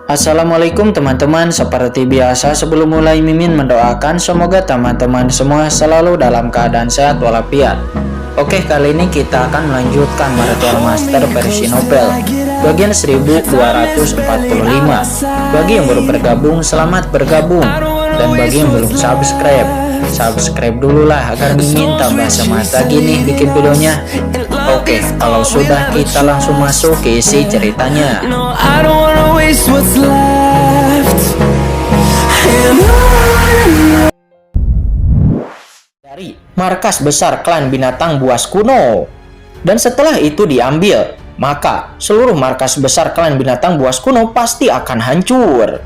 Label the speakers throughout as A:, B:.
A: Assalamualaikum teman-teman, seperti biasa sebelum mulai Mimin mendoakan semoga teman-teman semua selalu dalam keadaan sehat walafiat. Oke, kali ini kita akan melanjutkan Marathon Master versi Nobel bagian 1245. Bagi yang baru bergabung, selamat bergabung. Dan bagi yang belum subscribe dulu lah agar Mimin tambah semangat lagi nih bikin videonya. Oke, kalau sudah kita langsung masuk ke isi ceritanya. Dari markas besar klan binatang buas kuno. Dan setelah itu diambil, maka seluruh markas besar klan binatang buas kuno pasti akan hancur.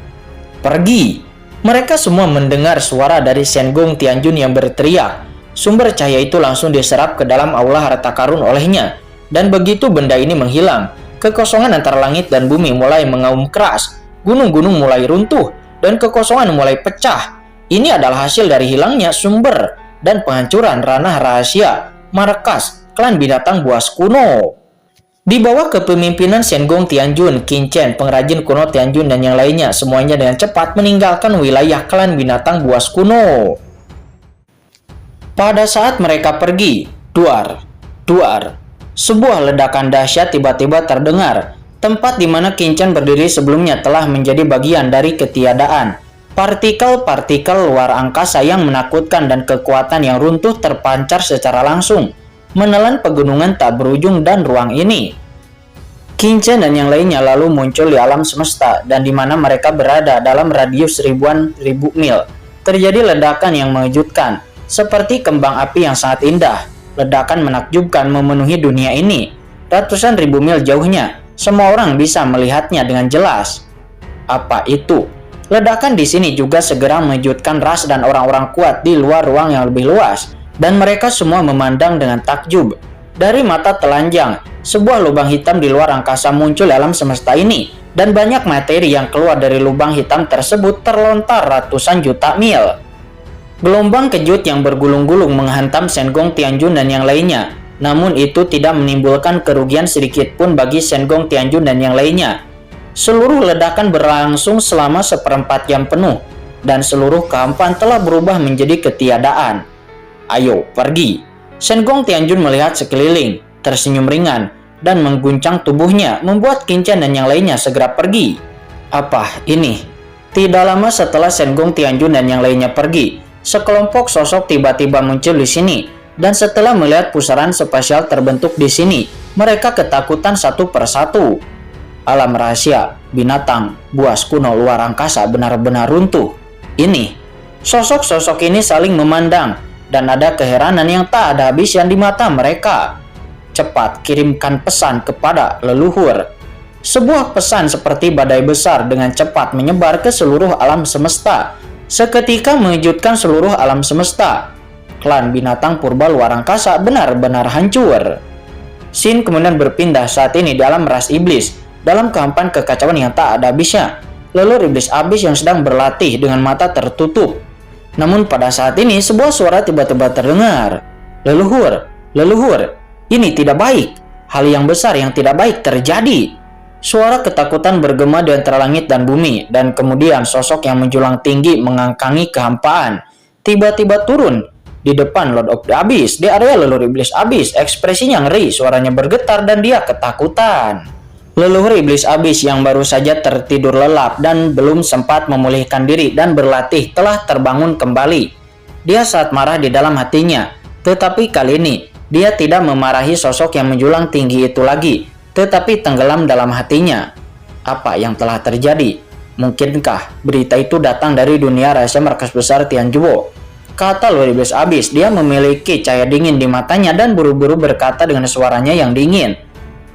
A: Pergi. Mereka semua mendengar suara dari Shen Gong Tianjun yang berteriak. Sumber cahaya itu langsung diserap ke dalam aula harta karun olehnya. Dan begitu benda ini menghilang, kekosongan antara langit dan bumi mulai mengaum keras. Gunung-gunung mulai runtuh dan kekosongan mulai pecah. Ini adalah hasil dari hilangnya sumber dan penghancuran ranah rahasia markas klan binatang buas kuno. Di bawah kepemimpinan Shen Gong Tianjun, Qin Chen, pengrajin kuno Tianjun dan yang lainnya, semuanya dengan cepat meninggalkan wilayah klan binatang buas kuno. Pada saat mereka pergi, duar, sebuah ledakan dahsyat tiba-tiba terdengar. Tempat di mana Qin Chen berdiri sebelumnya telah menjadi bagian dari ketiadaan. Partikel-partikel luar angkasa yang menakutkan dan kekuatan yang runtuh terpancar secara langsung, menelan pegunungan tak berujung dan ruang ini. Qin Chen dan yang lainnya lalu muncul di alam semesta, dan di mana mereka berada dalam radius ribuan ribu mil. Terjadi ledakan yang mengejutkan, seperti kembang api yang sangat indah. Ledakan menakjubkan memenuhi dunia ini. Ratusan ribu mil jauhnya, semua orang bisa melihatnya dengan jelas. Apa itu? Ledakan di sini juga segera mengejutkan ras dan orang-orang kuat di luar ruang yang lebih luas, dan mereka semua memandang dengan takjub. Dari mata telanjang, sebuah lubang hitam di luar angkasa muncul dalam semesta ini, dan banyak materi yang keluar dari lubang hitam tersebut terlontar ratusan juta mil. Gelombang kejut yang bergulung-gulung menghantam Shen Gong Tianjun dan yang lainnya, namun itu tidak menimbulkan kerugian sedikit pun bagi Shen Gong Tianjun dan yang lainnya. Seluruh ledakan berlangsung selama 1/4 jam penuh, dan seluruh kehampaan telah berubah menjadi ketiadaan. Ayo, pergi. Shen Gong Tianjun melihat sekeliling, tersenyum ringan, dan mengguncang tubuhnya, membuat Qin Chen dan yang lainnya segera pergi. Apa ini? Tidak lama setelah Shen Gong Tianjun dan yang lainnya pergi, sekelompok sosok tiba-tiba muncul di sini, dan setelah melihat pusaran spasial terbentuk di sini, mereka ketakutan satu persatu. Alam rahasia binatang buas kuno luar angkasa benar-benar runtuh. Ini, sosok-sosok ini saling memandang, dan ada keheranan yang tak ada habisnya di mata mereka. Cepat kirimkan pesan kepada leluhur. Sebuah pesan seperti badai besar dengan cepat menyebar ke seluruh alam semesta, seketika mengejutkan seluruh alam semesta. Klan binatang purba luar angkasa benar-benar hancur. Shin kemudian berpindah saat ini dalam ras iblis, dalam kehampaan kekacauan yang tak ada habisnya. Leluhur iblis abis yang sedang berlatih dengan mata tertutup. Namun pada saat ini sebuah suara tiba-tiba terdengar. Leluhur, ini tidak baik. Hal yang besar yang tidak baik terjadi. Suara ketakutan bergema di antara langit dan bumi, dan kemudian sosok yang menjulang tinggi mengangkangi kehampaan tiba-tiba turun di depan Lord of the Abyss, di area leluhur iblis abis. Ekspresinya ngeri, suaranya bergetar dan dia ketakutan. Leluhur iblis abis yang baru saja tertidur lelap dan belum sempat memulihkan diri dan berlatih telah terbangun kembali. Dia sangat marah di dalam hatinya, tetapi kali ini dia tidak memarahi sosok yang menjulang tinggi itu lagi, tetapi tenggelam dalam hatinya. Apa yang telah terjadi? Mungkinkah berita itu datang dari dunia rahasia markas besar Tianjuo? Kata leluhur iblis abis. Dia memiliki cahaya dingin di matanya dan buru-buru berkata dengan suaranya yang dingin.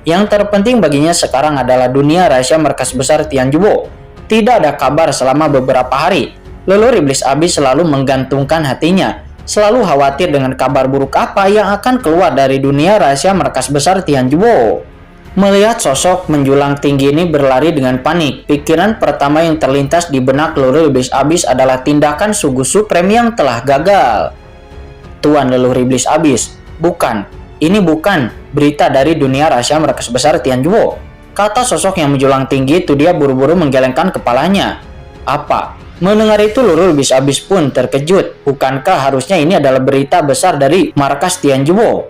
A: Yang terpenting baginya sekarang adalah dunia rahasia markas besar Tianjuo. Tidak ada kabar selama beberapa hari. Leluhur iblis abis selalu menggantungkan hatinya, selalu khawatir dengan kabar buruk apa yang akan keluar dari dunia rahasia markas besar Tianjuo. Melihat sosok menjulang tinggi ini berlari dengan panik, pikiran pertama yang terlintas di benak leluhur iblis abis adalah tindakan Sugu Supreme yang telah gagal. Tuan leluhur iblis abis, bukan. Ini bukan berita dari dunia rahasia markas besar Tianjuo. Kata sosok yang menjulang tinggi itu, dia buru-buru menggelengkan kepalanya. Apa? Mendengar itu Lurul Bis Abis pun terkejut. Bukankah harusnya ini adalah berita besar dari markas Tianjuo?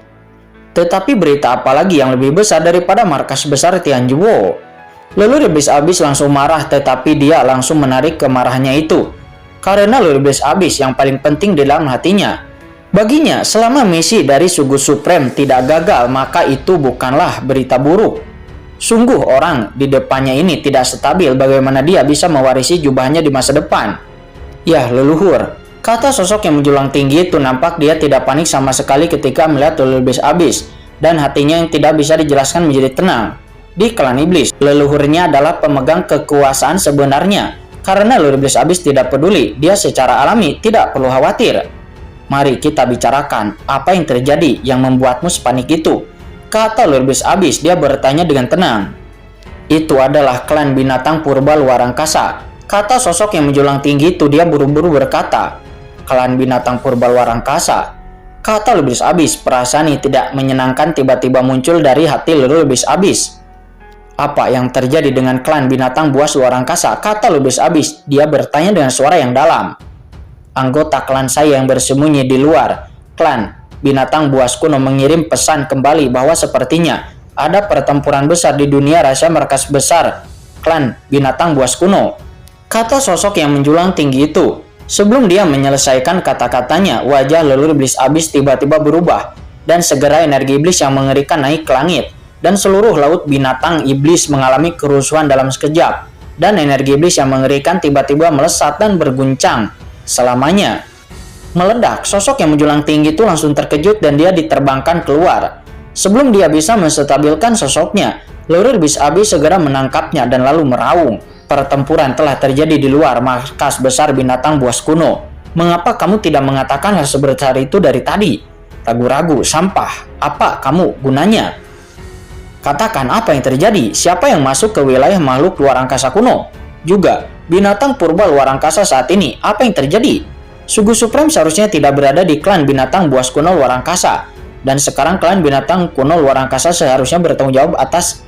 A: Tetapi berita apa lagi yang lebih besar daripada markas besar Tianjuo? Lurul Bis Abis langsung marah, tetapi dia langsung menarik kemarahannya itu. Karena Lurul Bis Abis yang paling penting di dalam hatinya. Baginya, selama misi dari Sugu Supreme tidak gagal, maka itu bukanlah berita buruk. Sungguh orang di depannya ini tidak stabil, bagaimana dia bisa mewarisi jubahnya di masa depan. Yah leluhur, kata sosok yang menjulang tinggi itu, nampak dia tidak panik sama sekali ketika melihat Lurul Bis Abis. Dan hatinya yang tidak bisa dijelaskan menjadi tenang. Di klan iblis, leluhurnya adalah pemegang kekuasaan sebenarnya. Karena Lurul Bis Abis tidak peduli, dia secara alami tidak perlu khawatir. Mari kita bicarakan, apa yang terjadi yang membuatmu sepanik itu? Kata Lurul Bis Abis, dia bertanya dengan tenang. Itu adalah klan binatang purba luar angkasa. Kata sosok yang menjulang tinggi itu, dia buru-buru berkata. Klan binatang purba luar angkasa. Kata Lurul Bis Abis, perasaan yang tidak menyenangkan tiba-tiba muncul dari hati Lurul Bis Abis. Apa yang terjadi dengan klan binatang buas luar angkasa? Kata Lurul Bis Abis, dia bertanya dengan suara yang dalam. Anggota klan saya yang bersembunyi di luar klan binatang buas kuno mengirim pesan kembali bahwa sepertinya ada pertempuran besar di dunia rahasia markas besar klan binatang buas kuno. Kata sosok yang menjulang tinggi itu. Sebelum dia menyelesaikan kata-katanya, wajah Lurul Bis Abis tiba-tiba berubah dan segera energi iblis yang mengerikan naik ke langit dan seluruh laut binatang iblis mengalami kerusuhan dalam sekejap dan energi iblis yang mengerikan tiba-tiba melesat dan berguncang selamanya. Meledak, sosok yang menjulang tinggi itu langsung terkejut dan dia diterbangkan keluar. Sebelum dia bisa menstabilkan sosoknya, Lurul Bis Abis segera menangkapnya dan lalu meraung. Pertempuran telah terjadi di luar markas besar binatang buas kuno. Mengapa kamu tidak mengatakan hal sebesar itu dari tadi? Ragu-ragu, sampah. Apa kamu gunanya? Katakan apa yang terjadi? Siapa yang masuk ke wilayah makhluk luar angkasa kuno? Juga, binatang purba luar angkasa saat ini, apa yang terjadi? Sugu Supreme seharusnya tidak berada di klan binatang buas kuno luar angkasa. Dan sekarang klan binatang kuno luar angkasa seharusnya bertanggung jawab atas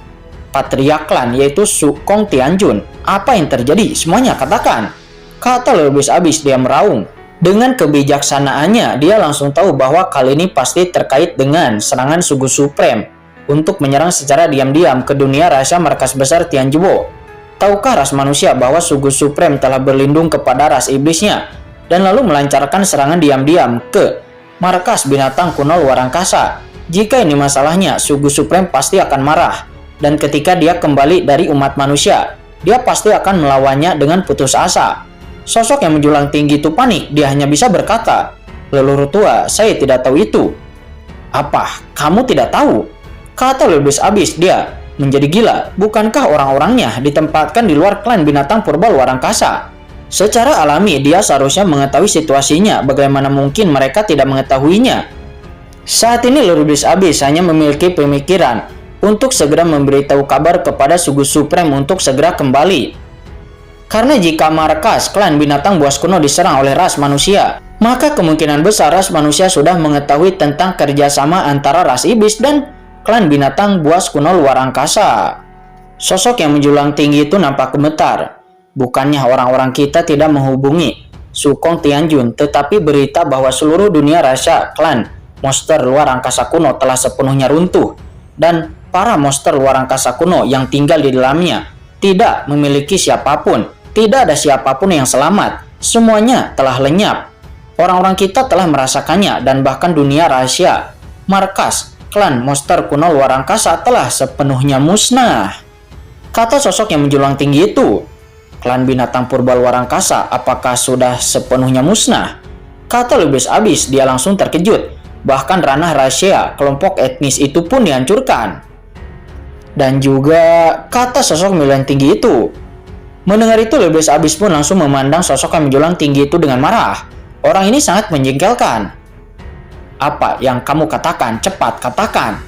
A: patriark klan, yaitu Sukong Tianjun. Apa yang terjadi? Semuanya katakan. Kata Lurul Bis Abis, dia meraung. Dengan kebijaksanaannya, dia langsung tahu bahwa kali ini pasti terkait dengan serangan Sugu Supreme untuk menyerang secara diam-diam ke dunia rahasia markas besar Tianjuo. Tahukah ras manusia bahwa Sugu Supreme telah berlindung kepada ras iblisnya dan lalu melancarkan serangan diam-diam ke markas binatang kuno luar angkasa? Jika ini masalahnya, Sugu Supreme pasti akan marah. Dan ketika dia kembali dari umat manusia, dia pasti akan melawannya dengan putus asa. Sosok yang menjulang tinggi itu panik, dia hanya bisa berkata, leluhur tua, saya tidak tahu itu. Apa? Kamu tidak tahu? Kata Lurul Bis Abis, dia menjadi gila. Bukankah orang-orangnya ditempatkan di luar klan binatang purba luar angkasa? Secara alami dia seharusnya mengetahui situasinya, bagaimana mungkin mereka tidak mengetahuinya? Saat ini Lurul Bis Abis hanya memiliki pemikiran untuk segera memberitahu kabar kepada Sugu Supreme untuk segera kembali. Karena jika markas klan binatang buas kuno diserang oleh ras manusia, maka kemungkinan besar ras manusia sudah mengetahui tentang kerjasama antara ras iblis dan klan binatang buas kuno luar angkasa. Sosok yang menjulang tinggi itu nampak gemetar. Bukannya orang-orang kita tidak menghubungi Sukong Tianjun, tetapi berita bahwa seluruh dunia rahasia klan monster luar angkasa kuno telah sepenuhnya runtuh dan para monster luar angkasa kuno yang tinggal di dalamnya tidak memiliki siapapun. Tidak ada siapapun yang selamat. Semuanya telah lenyap. Orang-orang kita telah merasakannya dan bahkan dunia rahasia markas klan monster kuno luar angkasa telah sepenuhnya musnah. Kata sosok yang menjulang tinggi itu. Klan binatang purba luar angkasa apakah sudah sepenuhnya musnah? Kata Lurul Bis Abis, dia langsung terkejut. Bahkan ranah rahasia kelompok etnis itu pun dihancurkan. Dan juga kata sosok menjulang tinggi itu. Mendengar itu Lurul Bis Abis pun langsung memandang sosok yang menjulang tinggi itu dengan marah. Orang ini sangat menjengkelkan. Apa yang kamu katakan? Cepat katakan.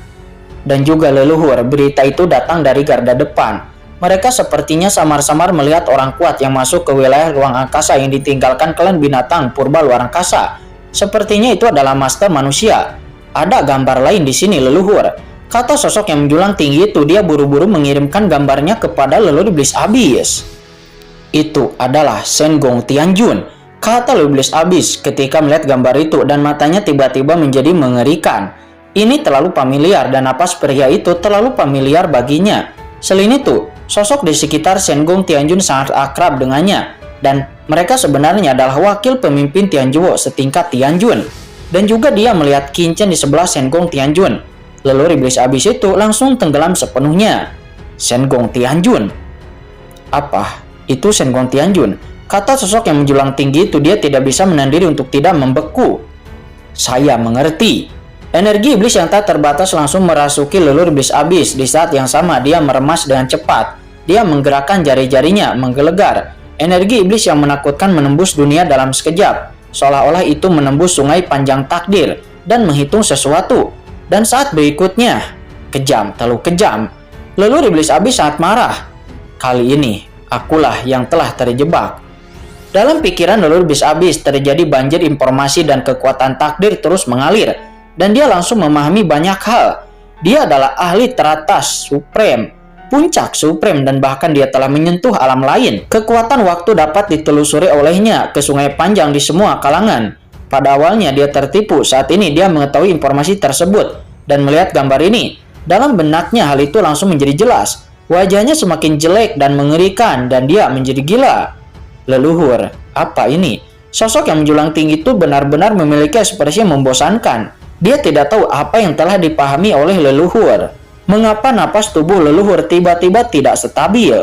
A: Dan juga leluhur, berita itu datang dari garda depan. Mereka sepertinya samar-samar melihat orang kuat yang masuk ke wilayah ruang angkasa yang ditinggalkan klan binatang purba luar angkasa. Sepertinya itu adalah master manusia. Ada gambar lain di sini leluhur. Kata sosok yang menjulang tinggi itu, dia buru-buru mengirimkan gambarnya kepada leluhur iblis abis. Itu adalah Sengong Tianjun, kata leluhur iblis abis ketika melihat gambar itu, dan matanya tiba-tiba menjadi mengerikan. Ini terlalu familiar dan napas pria itu terlalu familiar baginya. Selain itu, sosok di sekitar Sengong Tianjun sangat akrab dengannya, dan mereka sebenarnya adalah wakil pemimpin Tianzhuo setingkat Tianjun. Dan juga dia melihat Qin Chen di sebelah Sengong Tianjun. Leluhur iblis abis itu langsung tenggelam sepenuhnya. Sengong Tianjun. Apa itu Sengong Tianjun? Kata sosok yang menjulang tinggi itu, dia tidak bisa menahan diri untuk tidak membeku. Saya mengerti. Energi iblis yang tak terbatas langsung merasuki leluhur iblis abis. Di saat yang sama, dia meremas dengan cepat. Dia menggerakkan jari-jarinya, menggelegar. Energi iblis yang menakutkan menembus dunia dalam sekejap. Seolah-olah itu menembus sungai panjang takdir dan menghitung sesuatu. Dan saat berikutnya, kejam, terlalu kejam. Leluhur iblis abis sangat marah. Kali ini, akulah yang telah terjebak. Dalam pikiran leluhur iblis abis terjadi banjir informasi dan kekuatan takdir terus mengalir. Dan dia langsung memahami banyak hal. Dia adalah ahli teratas, suprem, puncak suprem, dan bahkan dia telah menyentuh alam lain. Kekuatan waktu dapat ditelusuri olehnya ke sungai panjang di semua kalangan. Pada awalnya dia tertipu, saat ini dia mengetahui informasi tersebut dan melihat gambar ini. Dalam benaknya hal itu langsung menjadi jelas. Wajahnya semakin jelek dan mengerikan dan dia menjadi gila. Leluhur, apa ini? Sosok yang menjulang tinggi itu benar-benar memiliki ekspresi yang membosankan. Dia tidak tahu apa yang telah dipahami oleh leluhur. Mengapa napas tubuh leluhur tiba-tiba tidak stabil?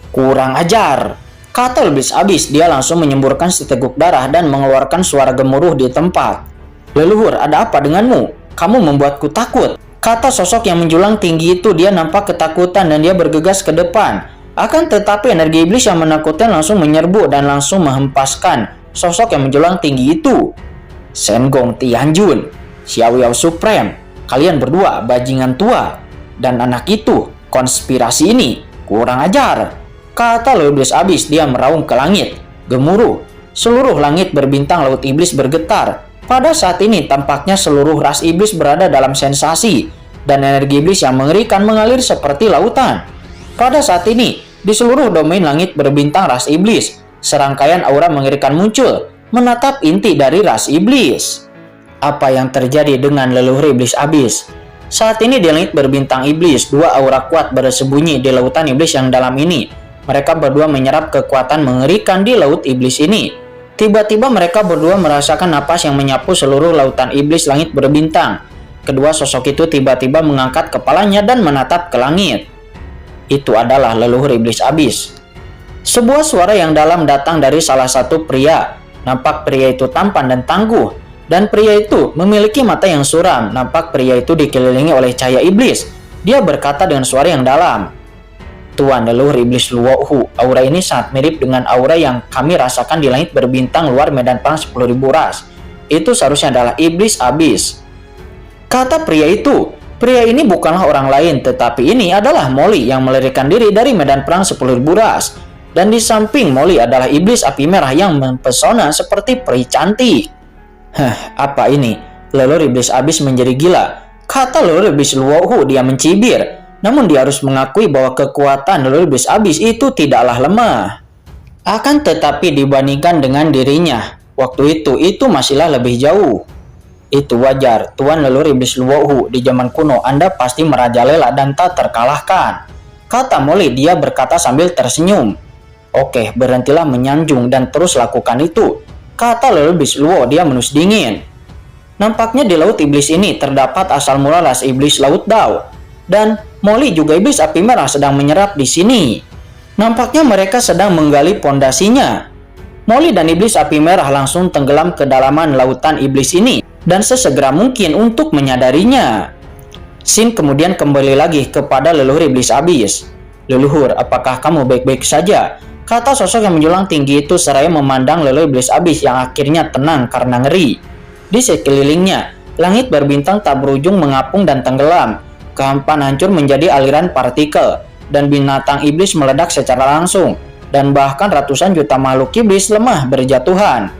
A: Kurang ajar, kata iblis abis. Dia langsung menyemburkan seteguk darah dan mengeluarkan suara gemuruh di tempat. Leluhur, ada apa denganmu? Kamu membuatku takut, kata sosok yang menjulang tinggi itu. Dia nampak ketakutan dan dia bergegas ke depan. Akan tetapi energi iblis yang menakutkan langsung menyerbu dan langsung menghempaskan sosok yang menjulang tinggi itu. Sengong Tianjun, Xiao Yao Supreme, kalian berdua bajingan tua. Dan anak itu, konspirasi ini, kurang ajar, kata leluhur iblis abis. Dia meraung ke langit, gemuruh. Seluruh langit berbintang laut iblis bergetar. Pada saat ini tampaknya seluruh ras iblis berada dalam sensasi. Dan energi iblis yang mengerikan mengalir seperti lautan. Pada saat ini, di seluruh domain langit berbintang ras iblis. Serangkaian aura mengerikan muncul, menatap inti dari ras iblis. Apa yang terjadi dengan leluhur iblis abis? Saat ini di langit berbintang iblis, dua aura kuat bersembunyi di lautan iblis yang dalam ini. Mereka berdua menyerap kekuatan mengerikan di laut iblis ini. Tiba-tiba mereka berdua merasakan napas yang menyapu seluruh lautan iblis langit berbintang. Kedua sosok itu tiba-tiba mengangkat kepalanya dan menatap ke langit. Itu adalah leluhur iblis abis. Sebuah suara yang dalam datang dari salah satu pria. Nampak pria itu tampan dan tangguh. Dan pria itu memiliki mata yang suram. Nampak pria itu dikelilingi oleh cahaya iblis. Dia berkata dengan suara yang dalam, Tuan leluhur iblis Luohu, aura ini sangat mirip dengan aura yang kami rasakan di langit berbintang luar medan perang 10.000 ras. Itu seharusnya adalah iblis abis, kata pria itu. Pria ini bukanlah orang lain, tetapi ini adalah Molly yang melarikan diri dari medan perang 10.000 ras. Dan di samping Molly adalah iblis api merah yang mempesona seperti peri cantik. Apa ini? Leluhur iblis abis menjadi gila, kata leluhur iblis Luohu. Dia mencibir. Namun dia harus mengakui bahwa kekuatan leluhur iblis abis itu tidaklah lemah. Akan tetapi dibandingkan dengan dirinya, waktu itu masihlah lebih jauh. Itu wajar, Tuan leluhur iblis Luohu. Di zaman kuno Anda pasti merajalela dan tak terkalahkan, kata Molly. Dia berkata sambil tersenyum. Oke, berhentilah menyanjung dan terus lakukan itu, kata leluhur iblis Luo. Dia menus dingin. Nampaknya di laut iblis ini terdapat asal mula ras iblis laut Dao. Dan Molly juga iblis api merah sedang menyerap di sini. Nampaknya mereka sedang menggali pondasinya. Molly dan iblis api merah langsung tenggelam ke dalaman lautan iblis ini dan sesegera mungkin untuk menyadarinya. Sin kemudian kembali lagi kepada leluhur iblis abis. Leluhur, apakah kamu baik-baik saja? Kata sosok yang menjulang tinggi itu seraya memandang leluhur iblis abis yang akhirnya tenang karena ngeri. Di sekelilingnya, langit berbintang tak berujung mengapung dan tenggelam. Kehampaan hancur menjadi aliran partikel, dan binatang iblis meledak secara langsung, dan bahkan ratusan juta makhluk iblis lemah berjatuhan.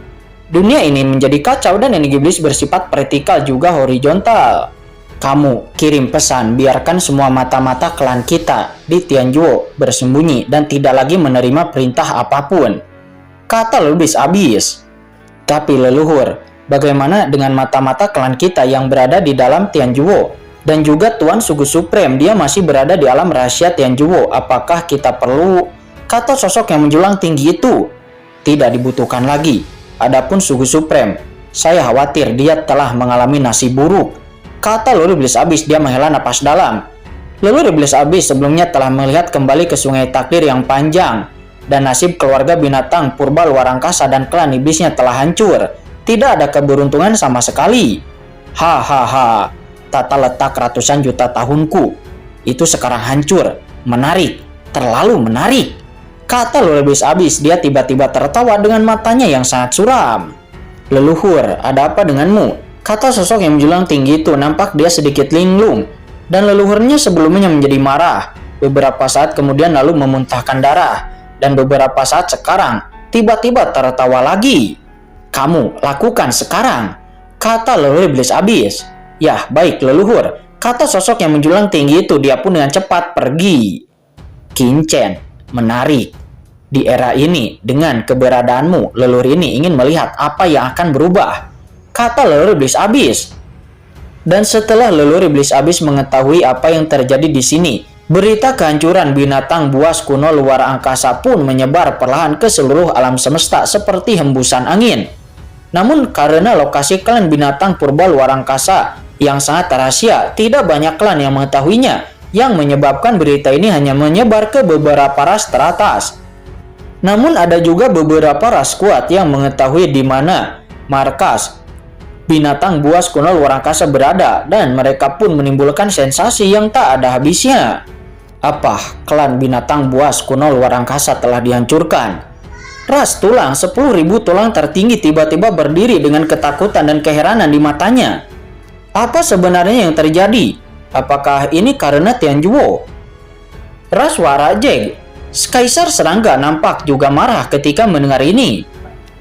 A: Dunia ini menjadi kacau dan energi iblis bersifat vertikal juga horizontal. Kamu kirim pesan biarkan semua mata-mata klan kita di Tianjuo bersembunyi dan tidak lagi menerima perintah apapun, kata leluhur abis. Tapi leluhur, bagaimana dengan mata-mata klan kita yang berada di dalam Tianjuo? Dan juga Tuan Sugu Supreme, dia masih berada di alam rahasia Tianjuo. Apakah kita perlu? Kata sosok yang menjulang tinggi itu. Tidak dibutuhkan lagi. Adapun Sugu Supreme, saya khawatir dia telah mengalami nasib buruk, kata leluhur iblis abis. Dia menghela napas dalam. Leluhur iblis abis sebelumnya telah melihat kembali ke sungai takdir yang panjang, dan nasib keluarga binatang purba luar angkasa dan klan iblisnya telah hancur. Tidak ada keberuntungan sama sekali. Hahaha, tata letak ratusan juta tahunku itu sekarang hancur. Menarik, terlalu menarik, kata leluhur iblis abis. Dia tiba-tiba tertawa dengan matanya yang sangat suram. Leluhur, ada apa denganmu? Kata sosok yang menjulang tinggi itu. Nampak dia sedikit linglung, dan leluhurnya sebelumnya menjadi marah. Beberapa saat kemudian lalu memuntahkan darah, dan beberapa saat sekarang tiba-tiba tertawa lagi. Kamu lakukan sekarang, kata leluhur iblis abis. Yah, baik leluhur, kata sosok yang menjulang tinggi itu. Dia pun dengan cepat pergi. Qingchen, menarik. Di era ini, dengan keberadaanmu, leluhur ini ingin melihat apa yang akan berubah, kata leluhur iblis abis. Dan setelah leluhur iblis abis mengetahui apa yang terjadi di sini, berita kehancuran binatang buas kuno luar angkasa pun menyebar perlahan ke seluruh alam semesta seperti hembusan angin. Namun karena lokasi klan binatang purba luar angkasa yang sangat rahasia, tidak banyak klan yang mengetahuinya, yang menyebabkan berita ini hanya menyebar ke beberapa ras teratas. Namun ada juga beberapa ras kuat yang mengetahui di mana markas binatang buas kuno luar angkasa berada, dan mereka pun menimbulkan sensasi yang tak ada habisnya. Apa klan binatang buas kuno luar angkasa telah dihancurkan? Ras tulang 10.000 tulang tertinggi tiba-tiba berdiri dengan ketakutan dan keheranan di matanya. Apa sebenarnya yang terjadi? Apakah ini karena Tianjuo? Ras Warajeg, Kaisar Serangga, nampak juga marah ketika mendengar ini.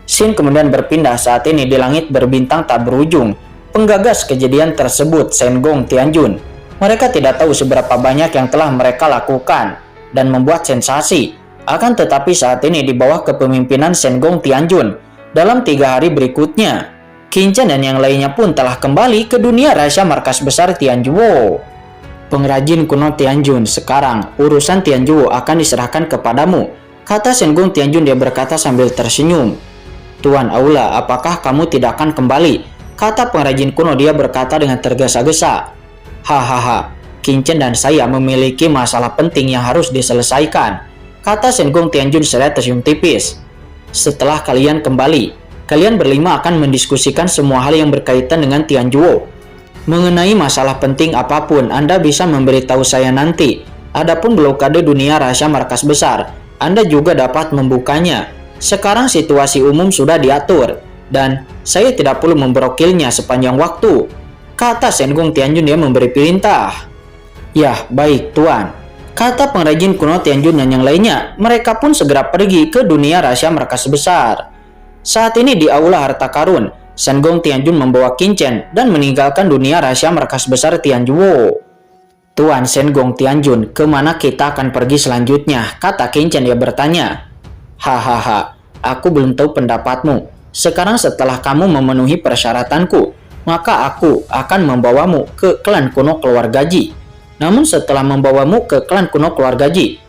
A: Scene kemudian berpindah. Saat ini di langit berbintang tak berujung, penggagas kejadian tersebut, Sengong Tianjun. Mereka tidak tahu seberapa banyak yang telah mereka lakukan dan membuat sensasi. Akan tetapi saat ini di bawah kepemimpinan Sengong Tianjun, dalam 3 hari berikutnya, Qingchen dan yang lainnya pun telah kembali ke dunia rahasia markas besar Tianjuo. Pengrajin kuno Tianjun, sekarang urusan Tianjuo akan diserahkan kepadamu, kata Sengong Tianjun. Dia berkata sambil tersenyum. Tuan Aula, apakah kamu tidak akan kembali? Kata pengrajin kuno. Dia berkata dengan tergesa-gesa. Hahaha, Qingchen dan saya memiliki masalah penting yang harus diselesaikan, kata Sengong Tianjun seraya tersenyum tipis. Setelah kalian kembali, kalian berlima akan mendiskusikan semua hal yang berkaitan dengan Tianjuo. Mengenai masalah penting apapun, Anda bisa memberitahu saya nanti. Adapun blokade dunia rahasia markas besar, Anda juga dapat membukanya. Sekarang situasi umum sudah diatur, dan saya tidak perlu membrokilnya sepanjang waktu, kata Sengong Tianjun. Dia memberi perintah. Yah, baik tuan, kata pengrajin kuno Tianjun dan yang lainnya. Mereka pun segera pergi ke dunia rahasia markas besar. Saat ini di aula harta karun, Sengong Tianjun membawa Qingchen dan meninggalkan dunia rahasia markas besar Tianjuo. Tuan Sengong Tianjun, kemana kita akan pergi selanjutnya? Kata Qingchen. Dia bertanya. Hahaha, aku belum tahu pendapatmu. Sekarang setelah kamu memenuhi persyaratanku, maka aku akan membawamu ke klan kuno keluarga Ji. Namun setelah membawamu ke klan kuno keluarga Ji,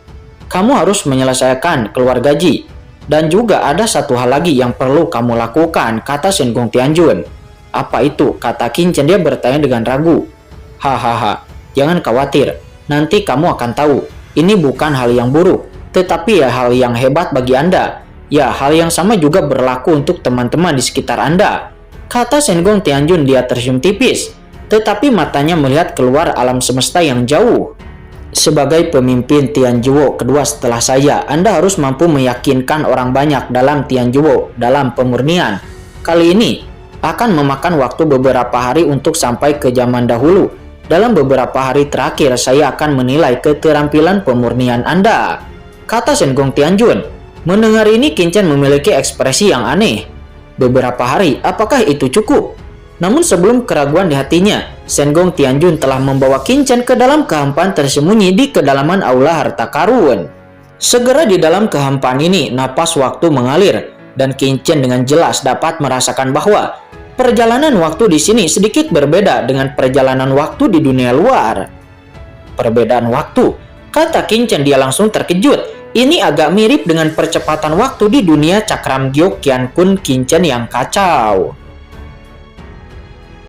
A: kamu harus menyelesaikan keluarga Ji. Dan juga ada satu hal lagi yang perlu kamu lakukan, kata Sengong Tianjun. Apa itu? Kata Qingchen. Dia bertanya dengan ragu. Hahaha, jangan khawatir, nanti kamu akan tahu. Ini bukan hal yang buruk, tetapi ya hal yang hebat bagi Anda. Ya, hal yang sama juga berlaku untuk teman-teman di sekitar Anda, kata Sengong Tianjun. Dia tersenyum tipis, tetapi matanya melihat keluar alam semesta yang jauh. Sebagai pemimpin Tianjuo kedua setelah saya, Anda harus mampu meyakinkan orang banyak dalam Tianjuo dalam pemurnian. Kali ini akan memakan waktu beberapa hari untuk sampai ke zaman dahulu. Dalam beberapa hari terakhir, saya akan menilai keterampilan pemurnian Anda, kata Sengong Tianjun. Mendengar ini, Qingchen memiliki ekspresi yang aneh. Beberapa hari, apakah itu cukup? Namun sebelum keraguan di hatinya, Sengong Tianjun telah membawa Qingchen ke dalam kehampaan tersembunyi di kedalaman aula harta karun. Segera di dalam kehampaan ini, napas waktu mengalir, dan Qingchen dengan jelas dapat merasakan bahwa perjalanan waktu di sini sedikit berbeda dengan perjalanan waktu di dunia luar. Perbedaan waktu, kata Qingchen. Dia langsung terkejut. Ini agak mirip dengan percepatan waktu di dunia Cakram Gyok Qian Kun Qingchen yang kacau.